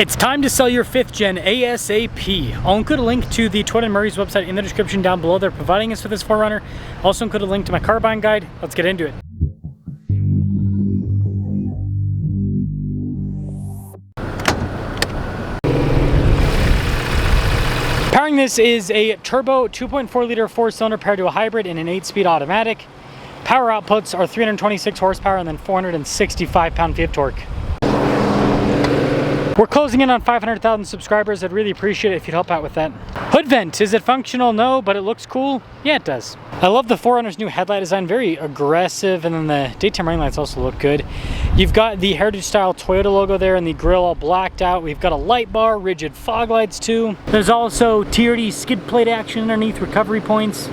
It's time to sell your 5th gen ASAP. I'll include a link to the Toyota Murray's website in the description down below. They're providing us with this 4Runner. Also include a link to my car buying guide. Let's get into it. Powering this is a turbo 2.4 liter 4-cylinder paired to a hybrid and an 8-speed automatic. Power outputs are 326 horsepower and then 465 pound-feet of torque. We're closing in on 500,000 subscribers. I'd really appreciate it if you'd help out with that. Hood vent, is it functional? No, but it looks cool. Yeah, it does. I love the 4Runner's new headlight design, very aggressive, and then the daytime running lights also look good. You've got the heritage style Toyota logo there and the grille all blacked out. We've got a light bar, rigid fog lights too. There's also TRD skid plate action underneath, recovery points.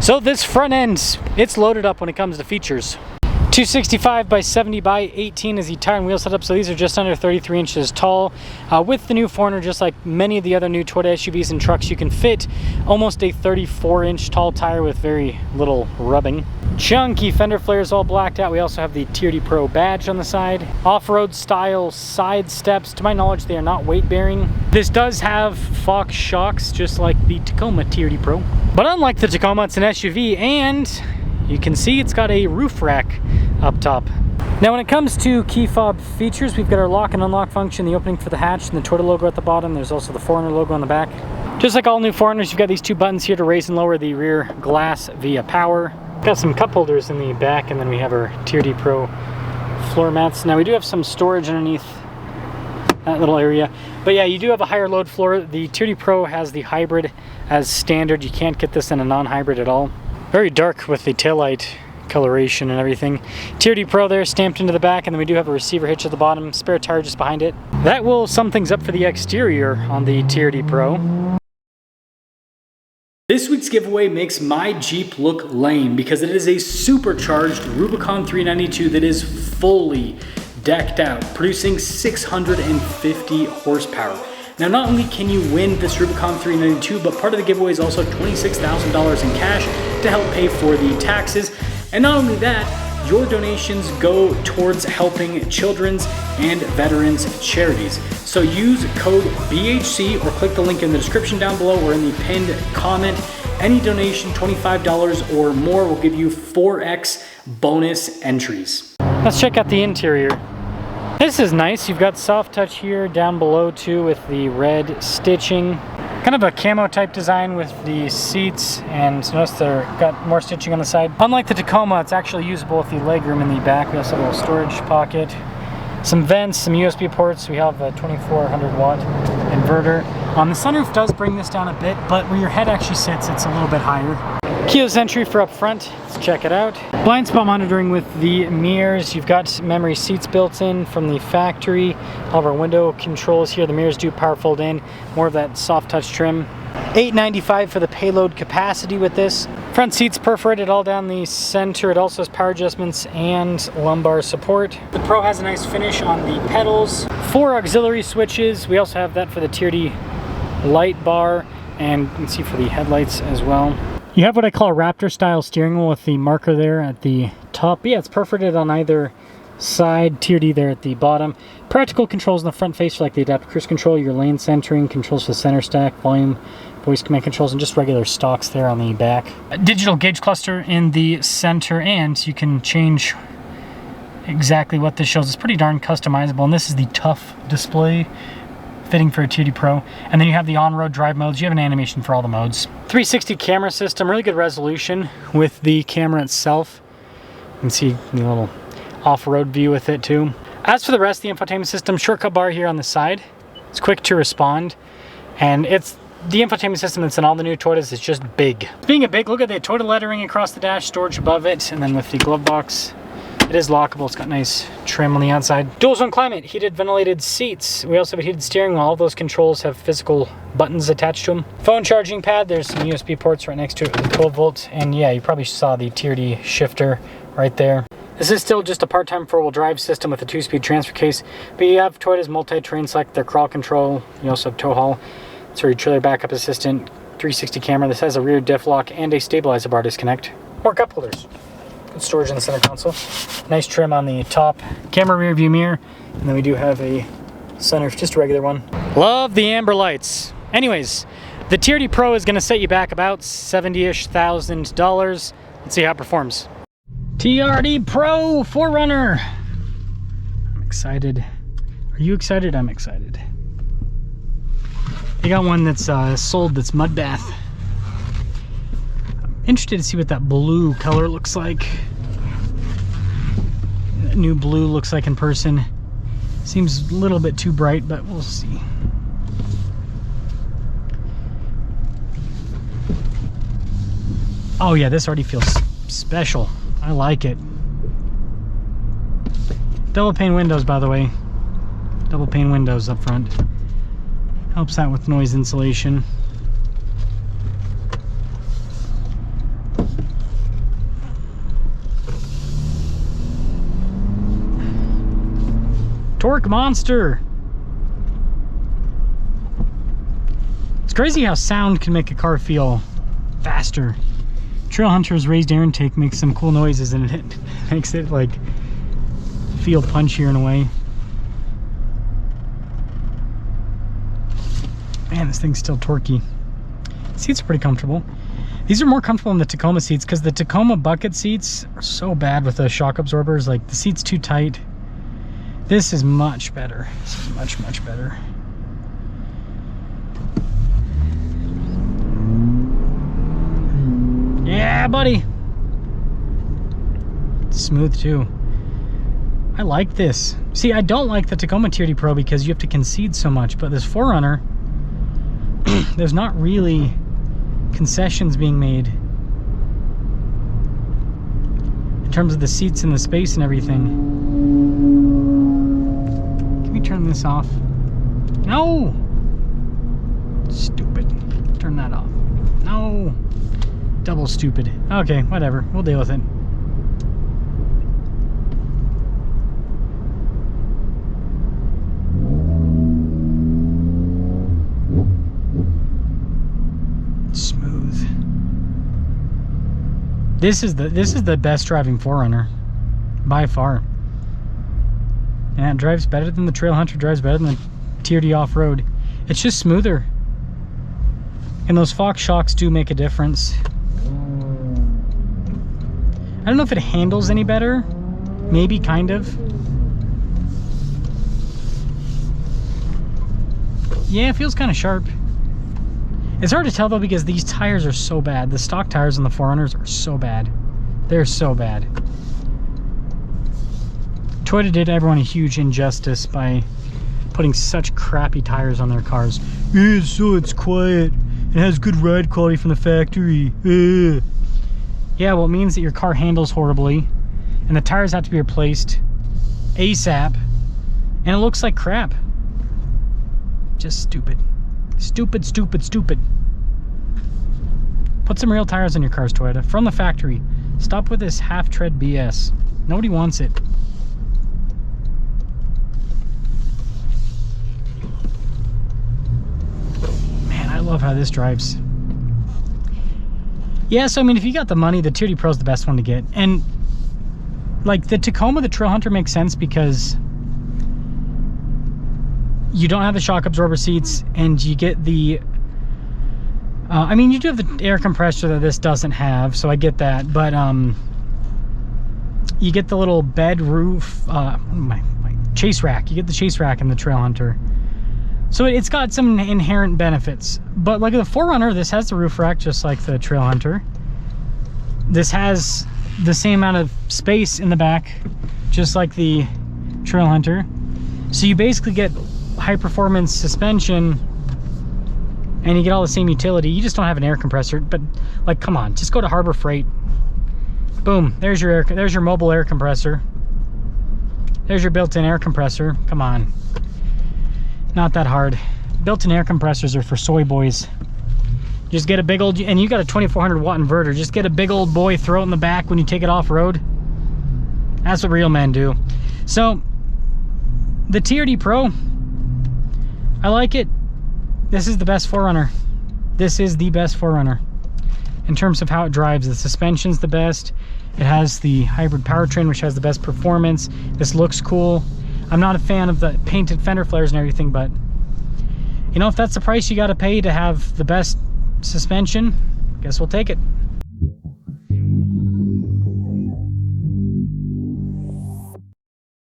So this front end, it's loaded up when it comes to features. 265 by 70 by 18 is the tire and wheel setup, so these are just under 33 inches tall. With the new 4Runner, just like many of the other new Toyota SUVs and trucks, you can fit almost a 34-inch tall tire with very little rubbing. Chunky fender flares all blacked out. We also have the TRD PRO badge on the side. Off-road style side steps. To my knowledge, they are not weight-bearing. This does have Fox shocks, just like the Tacoma TRD PRO. But unlike the Tacoma, it's an SUV, and you can see it's got a roof rack up top. Now when it comes to key fob features, we've got our lock and unlock function, the opening for the hatch, and the Toyota logo at the bottom. There's also the 4Runner logo on the back. Just like all new 4Runners, you've got these two buttons here to raise and lower the rear glass via power. Got some cup holders in the back, and then we have our TRD PRO floor mats. Now we do have some storage underneath that little area, but yeah, you do have a higher load floor. The TRD PRO has the hybrid as standard. You can't get this in a non-hybrid at all. Very dark with the taillight coloration and everything. TRD PRO there stamped into the back, and then we do have a receiver hitch at the bottom, spare tire just behind it. That will sum things up for the exterior on the TRD PRO. This week's giveaway makes my Jeep look lame because it is a supercharged Rubicon 392 that is fully decked out, producing 650 horsepower. Now, not only can you win this Rubicon 392, but part of the giveaway is also $26,000 in cash to help pay for the taxes. And not only that, your donations go towards helping children's and veterans charities. So use code BHC or click the link in the description down below or in the pinned comment. Any donation, $25 or more, will give you 4x bonus entries. Let's check out the interior. This is nice. You've got soft touch here down below too with the red stitching. Kind of a camo type design with the seats, and notice they've got more stitching on the side. Unlike the Tacoma, it's actually usable with the legroom in the back. We also have a little storage pocket, some vents, some USB ports. We have a 2400 watt inverter. The sunroof does bring this down a bit, but where your head actually sits, it's a little bit higher. Keyless entry for up front. Let's check it out. Blind spot monitoring with the mirrors. You've got memory seats built in from the factory. All of our window controls here. The mirrors do power fold in. More of that soft touch trim. $895 for the payload capacity with this. Front seats perforated all down the center. It also has power adjustments and lumbar support. The Pro has a nice finish on the pedals. 4 auxiliary switches. We also have that for the TRD light bar, and you can see for the headlights as well. You have what I call a Raptor style steering wheel with the marker there at the top. Yeah, it's perforated on either side. TRD there at the bottom. Practical controls in the front face for like the adaptive cruise control, your lane centering, controls for the center stack, volume, voice command controls, and just regular stocks there on the back. A digital gauge cluster in the center, and you can change exactly what this shows. It's pretty darn customizable, and this is the tough display fitting for a TRD PRO. And then you have the on-road drive modes. You have an animation for all the modes. 360 camera system, really good resolution with the camera itself. You can see the little off-road view with it too. As for the rest of the infotainment system, shortcut bar here on the side. It's quick to respond, and it's the infotainment system that's in all the new Toyotas is just big. Being a big, look at the Toyota lettering across the dash, storage above it, and then with the glove box, it is lockable. It's got nice trim on the outside. Dual zone climate, heated ventilated seats. We also have a heated steering wheel. All those controls have physical buttons attached to them. Phone charging pad. There's some USB ports right next to it with 12 volt. And yeah, you probably saw the TRD shifter right there. This is still just a part-time four-wheel drive system with a 2-speed transfer case, but you have Toyota's multi-terrain select, their crawl control. You also have tow haul. It's your trailer backup assistant, 360 camera. This has a rear diff lock and a stabilizer bar disconnect. More cup holders. Good storage in the center console. Nice trim on the top. Camera rear view mirror. And then we do have a Sunroof, just a regular one. Love the amber lights. Anyways, the TRD Pro is gonna set you back about $70,000. Let's see how it performs. TRD Pro 4Runner. I'm excited. Are you excited? I'm excited. They got one that's sold that's mud bath. I'm interested to see what that blue color looks like. That new blue looks like in person. Seems a little bit too bright, but we'll see. Oh yeah, this already feels special. I like it. Double pane windows, by the way. Double pane windows up front. Helps out with noise insulation. Torque monster. It's crazy how sound can make a car feel faster. Trailhunter's raised air intake makes some cool noises, and it makes it like feel punchier in a way. Man, this thing's still torquey. Seats are pretty comfortable. These are more comfortable than the Tacoma seats because the Tacoma bucket seats are so bad with the shock absorbers. Like, the seat's too tight. This is much better. This is much, much better. Yeah, buddy. It's smooth too. I like this. See, I don't like the Tacoma TRD Pro because you have to concede so much, but this 4Runner, there's not really concessions being made in terms of the seats and the space and everything. Can we turn this off? No! Stupid. Turn that off. No! Double stupid. Okay, whatever. We'll deal with it. Smooth. This is the best driving 4Runner by far. And it drives better than the Trailhunter, drives better than the TRD off-road. It's just smoother. And those Fox shocks do make a difference. I don't know if it handles any better. Maybe, kind of. Yeah, it feels kind of sharp. It's hard to tell though because these tires are so bad. The stock tires on the 4Runners are so bad. They're so bad. Toyota did everyone a huge injustice by putting such crappy tires on their cars. Yeah, so it's quiet. It has good ride quality from the factory. Yeah, well, it means that your car handles horribly and the tires have to be replaced ASAP and it looks like crap. Just stupid. Stupid, stupid, stupid. Put some real tires on your cars, Toyota, from the factory. Stop with this half-tread BS. Nobody wants it. Man, I love how this drives. Yeah, so I mean, if you got the money, the TRD Pro is the best one to get. And like the Tacoma, the Trailhunter makes sense because you don't have the shock absorber seats and you get the I mean, you do have the air compressor that this doesn't have, so I get that, but you get the little bed roof my chase rack. You get the chase rack in the Trailhunter, so it's got some inherent benefits. But like the 4Runner, this has the roof rack just like the Trailhunter. This has the same amount of space in the back just like the Trailhunter, so you basically get high performance suspension and you get all the same utility. You just don't have an air compressor. But like, come on, just go to Harbor Freight, boom, there's your mobile air compressor, there's your built-in air compressor. Come on, not that hard. Built-in air compressors are for soy boys. Just get a big old, and you got a 2400 watt inverter, just get a big old boy, throw it in the back when you take it off-road. That's what real men do. So the TRD Pro, I like it. This is the best 4Runner. This is the best 4Runner. In terms of how it drives, the suspension's the best. It has the hybrid powertrain, which has the best performance. This looks cool. I'm not a fan of the painted fender flares and everything, but you know, if that's the price you got to pay to have the best suspension, guess we'll take it.